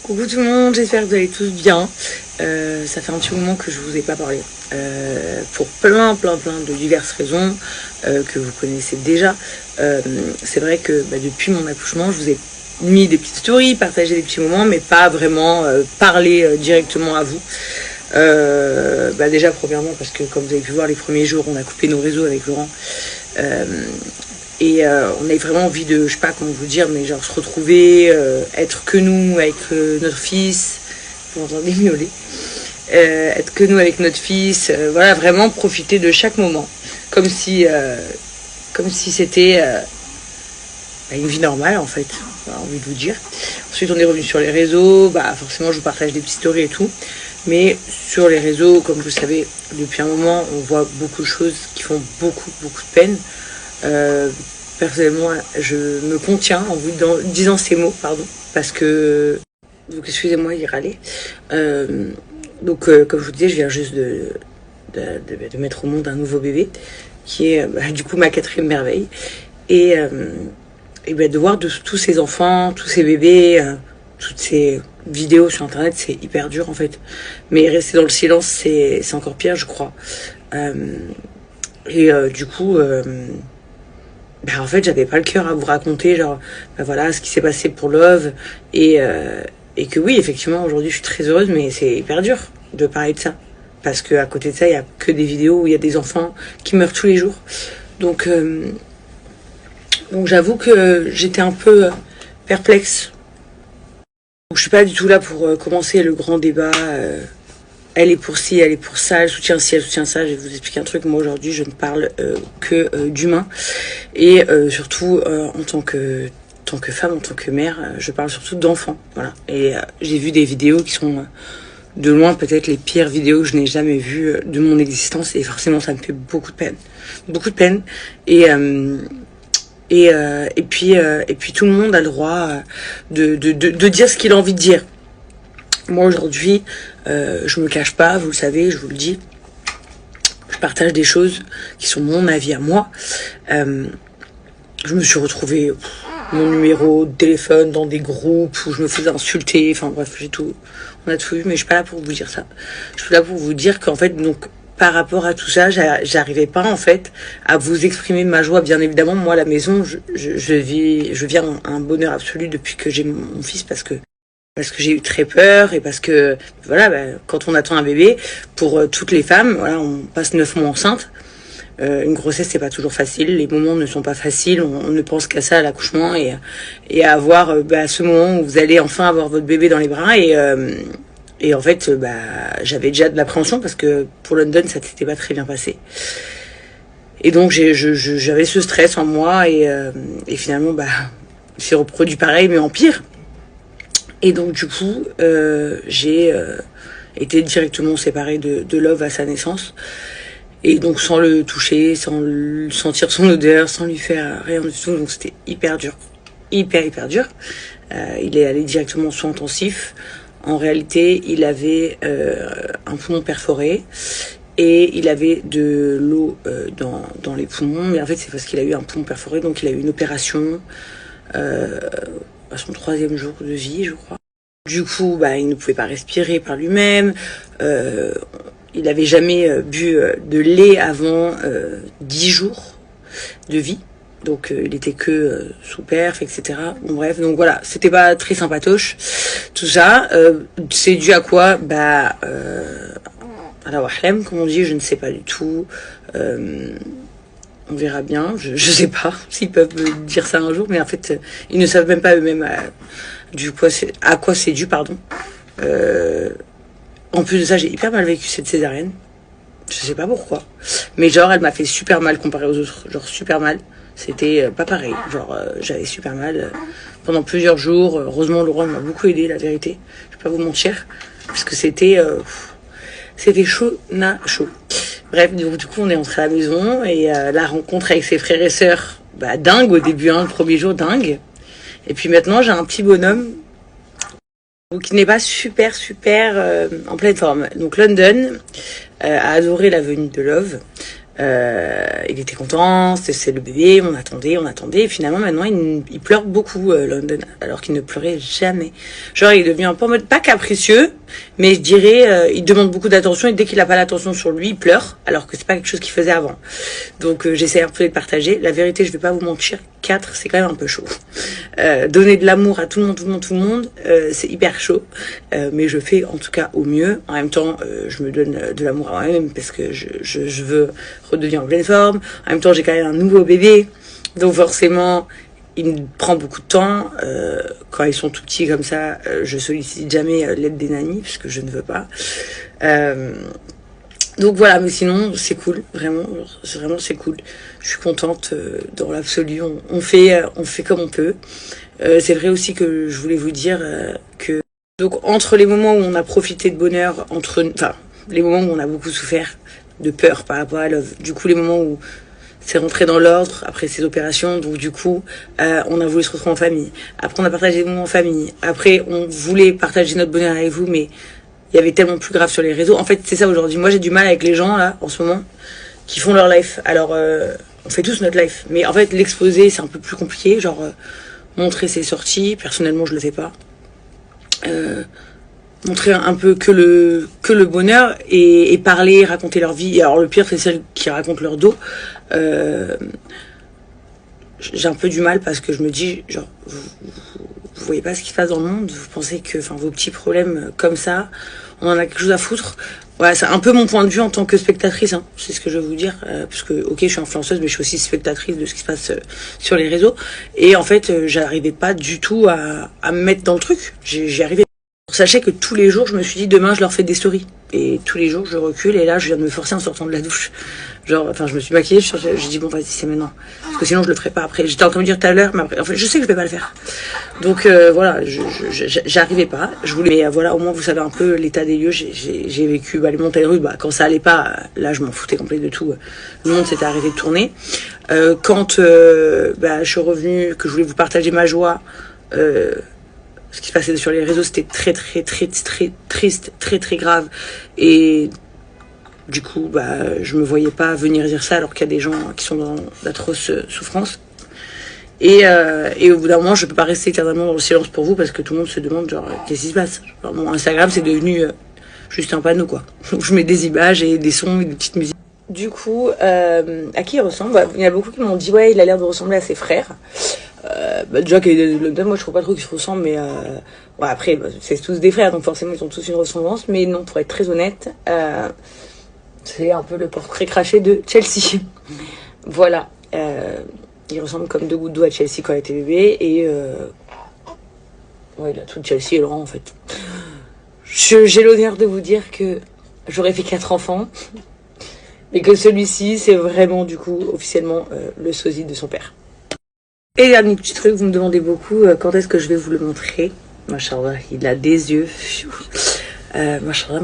Coucou tout le monde, j'espère que vous allez tous bien. Ça fait un petit moment que je vous ai pas parlé. Pour plein de diverses raisons que vous connaissez déjà. C'est vrai que depuis mon accouchement, je vous ai mis des petites stories, partagé des petits moments, mais pas vraiment parlé directement à vous. Déjà premièrement parce que comme vous avez pu voir les premiers jours, on a coupé nos réseaux avec Laurent. On a vraiment envie de, je sais pas comment vous dire, mais genre se retrouver, être que nous avec notre fils, vous entendez miauler, être que nous avec notre fils, voilà, vraiment profiter de chaque moment, comme si c'était une vie normale en fait, j'ai envie de vous dire. Ensuite on est revenu sur les réseaux, forcément je vous partage des petites stories et tout, mais sur les réseaux, comme vous le savez, depuis un moment, on voit beaucoup de choses qui font beaucoup de peine. Personnellement, je me contiens en vous disant ces mots, pardon, parce que, donc excusez-moi, il râlait. Comme je vous disais, je viens juste de mettre au monde un nouveau bébé, qui est du coup ma 4e merveille, et de voir tous ces enfants, tous ces bébés, toutes ces vidéos sur internet, c'est hyper dur en fait. Mais rester dans le silence, c'est encore pire, je crois. En fait, j'avais pas le cœur à vous raconter, genre, voilà, ce qui s'est passé pour Love, et que oui, effectivement, aujourd'hui, je suis très heureuse, mais c'est hyper dur de parler de ça. Parce que à côté de ça, il y a que des vidéos où il y a des enfants qui meurent tous les jours. Donc j'avoue que j'étais un peu perplexe. Donc, je suis pas du tout là pour commencer le grand débat. Elle est pour ci, elle est pour ça, elle soutient ci, elle soutient ça. Je vais vous expliquer un truc. Moi, aujourd'hui, je ne parle que d'humain. Et surtout, en tant que femme, en tant que mère, je parle surtout d'enfants. Voilà. Et j'ai vu des vidéos qui sont de loin peut-être les pires vidéos que je n'ai jamais vues de mon existence. Et forcément, ça me fait beaucoup de peine. Beaucoup de peine. Et puis tout le monde a le droit de dire ce qu'il a envie de dire. Moi aujourd'hui, je me cache pas, vous le savez, je vous le dis. Je partage des choses qui sont mon avis à moi. Je me suis retrouvée mon numéro de téléphone dans des groupes où je me faisais insulter. Enfin bref, j'ai tout, on a tout vu, mais je suis pas là pour vous dire ça. Je suis là pour vous dire qu'en fait, donc par rapport à tout ça, j'arrivais pas en fait à vous exprimer ma joie. Bien évidemment, moi à la maison, je vis un bonheur absolu depuis que j'ai mon fils parce que j'ai eu très peur et parce que voilà, quand on attend un bébé, pour toutes les femmes, voilà, on passe 9 mois enceinte. Une grossesse c'est pas toujours facile, les moments ne sont pas faciles, on ne pense qu'à ça à l'accouchement et à avoir ce moment où vous allez enfin avoir votre bébé dans les bras et en fait j'avais déjà de l'appréhension parce que pour London ça s'était pas très bien passé. Et donc j'avais ce stress en moi et finalement c'est reproduit pareil mais en pire. Et donc du coup, j'ai été directement séparée de Love à sa naissance. Et donc sans le toucher, sans sentir son odeur, sans lui faire rien du tout. Donc c'était hyper dur. Hyper dur. Il est allé directement en soins intensifs. En réalité, il avait un poumon perforé. Et il avait de l'eau dans les poumons. Mais en fait, c'est parce qu'il a eu un poumon perforé. Donc il a eu une opération à son 3e jour de vie, je crois. Du coup, il ne pouvait pas respirer par lui-même. Il n'avait jamais bu de lait avant 10 jours de vie. Donc, il était que sous perf, etc. Bon, bref, donc voilà, c'était pas très sympatoche, tout ça. C'est dû à quoi à la wahlem, comme on dit, je ne sais pas du tout. On verra bien, je sais pas s'ils peuvent me dire ça un jour, mais en fait, ils ne savent même pas eux-mêmes à quoi c'est dû, pardon. En plus de ça, j'ai hyper mal vécu cette césarienne. Je sais pas pourquoi. Mais genre, elle m'a fait super mal comparé aux autres. Genre, super mal. C'était pas pareil. Genre, j'avais super mal pendant plusieurs jours. Heureusement, Laurent m'a beaucoup aidé, la vérité. Je vais pas vous mentir. Parce que c'était chaud. Bref, du coup, on est entré à la maison et la rencontre avec ses frères et sœurs, dingue au début, le premier jour, dingue. Et puis maintenant, j'ai un petit bonhomme qui n'est pas super en pleine forme. Donc London a adoré la venue de Love. Il était content, c'est le bébé, on attendait, et finalement maintenant il pleure beaucoup, London, alors qu'il ne pleurait jamais. Genre il est devenu un peu en mode, pas capricieux, mais je dirais, il demande beaucoup d'attention, et dès qu'il n'a pas l'attention sur lui, il pleure, alors que c'est pas quelque chose qu'il faisait avant. Donc j'essaie un peu de partager. La vérité, je vais pas vous mentir, 4, c'est quand même un peu chaud. Donner de l'amour à tout le monde, c'est hyper chaud, mais je fais en tout cas au mieux. En même temps, je me donne de l'amour à moi-même, parce que je veux redevenir en pleine forme. En même temps, j'ai quand même un nouveau bébé, donc forcément il me prend beaucoup de temps. Quand ils sont tout petits comme ça, je sollicite jamais l'aide des nannies, puisque je ne veux pas. Donc voilà, mais sinon c'est cool, vraiment c'est cool. Je suis contente dans l'absolu. On fait comme on peut. C'est vrai aussi que je voulais vous dire que donc entre les moments où on a profité de bonheur, les moments où on a beaucoup souffert de peur par rapport à Love, du coup les moments où c'est rentré dans l'ordre après ces opérations, donc du coup on a voulu se retrouver en famille. Après on a partagé des moments en famille. Après on voulait partager notre bonheur avec vous, mais il y avait tellement plus grave sur les réseaux. En fait, c'est ça aujourd'hui. Moi, j'ai du mal avec les gens, là, en ce moment, qui font leur life. Alors, on fait tous notre life. Mais en fait, l'exposer, c'est un peu plus compliqué. Genre, montrer ses sorties. Personnellement, je le fais pas. Montrer un peu que le bonheur et parler, raconter leur vie. Et alors, le pire, c'est celles qui racontent leur dos. J'ai un peu du mal parce que je me dis, genre, vous voyez pas ce qui se passe dans le monde. Vous pensez que, vos petits problèmes comme ça, on en a quelque chose à foutre. Voilà, c'est un peu mon point de vue en tant que spectatrice, hein. C'est ce que je veux vous dire, parce que ok, je suis influenceuse, mais je suis aussi spectatrice de ce qui se passe sur les réseaux. Et en fait, j'arrivais pas du tout à me mettre dans le truc. J'y arrivais. Sachez que tous les jours, je me suis dit demain, je leur fais des stories. Et tous les jours, je recule. Et là, je viens de me forcer en sortant de la douche. Genre, je me suis maquillée. J'ai dit bon, vas-y, c'est maintenant. Parce que sinon, je le ferai pas après. J'étais en train de me dire tout à l'heure, mais après, en fait, je sais que je vais pas le faire. Donc voilà, j'arrivais pas. Je voulais, mais voilà, au moins vous savez un peu l'état des lieux. J'ai vécu les montagnes russes. Quand ça allait pas, là, je m'en foutais complètement de tout. Le monde s'était arrêté de tourner. Quand je suis revenue, que je voulais vous partager ma joie. Ce qui se passait sur les réseaux, c'était très triste, très grave. Et du coup, je me voyais pas venir dire ça alors qu'il y a des gens qui sont dans d'atroces souffrances. Et au bout d'un moment, je peux pas rester éternellement dans le silence pour vous parce que tout le monde se demande genre qu'est-ce qui se passe. Genre, mon Instagram, c'est devenu juste un panneau quoi. Où je mets des images et des sons et des petites musiques. Du coup, à qui il ressemble? Il y a beaucoup qui m'ont dit ouais, il a l'air de ressembler à ses frères. Déjà qu'il est de London, moi je trouve pas trop qu'ils se ressemblent, mais après c'est tous des frères, donc forcément ils ont tous une ressemblance. Mais non, pour être très honnête, c'est un peu le portrait craché de Chelsea. Voilà, il ressemble comme deux gouttes d'eau à Chelsea quand elle était bébé, et il a tout Chelsea et Laurent en fait. J'ai l'honneur de vous dire que j'aurais fait 4 enfants, mais que celui-ci c'est vraiment du coup officiellement le sosie de son père. Et dernier petit truc, vous me demandez beaucoup quand est-ce que je vais vous le montrer. Machallah, il a des yeux. Machallah.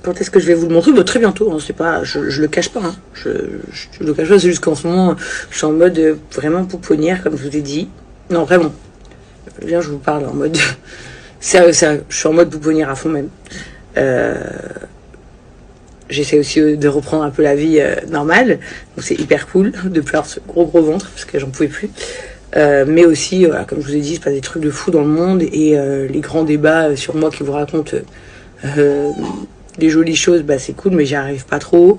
Quand est-ce que je vais vous le montrer? Très bientôt, hein, c'est pas, je le cache pas. Hein. Je le cache pas, c'est juste qu'en ce moment, je suis en mode vraiment pouponnière, comme je vous ai dit. Non, vraiment. Viens, je vous parle en mode... sérieux, je suis en mode pouponnière à fond même. J'essaie aussi de reprendre un peu la vie normale, donc c'est hyper cool de plus avoir ce gros ventre parce que j'en pouvais plus. Mais aussi, comme je vous ai dit, il se passe des trucs de fou dans le monde et les grands débats sur moi qui vous racontent des jolies choses, c'est cool, mais j'y arrive pas trop.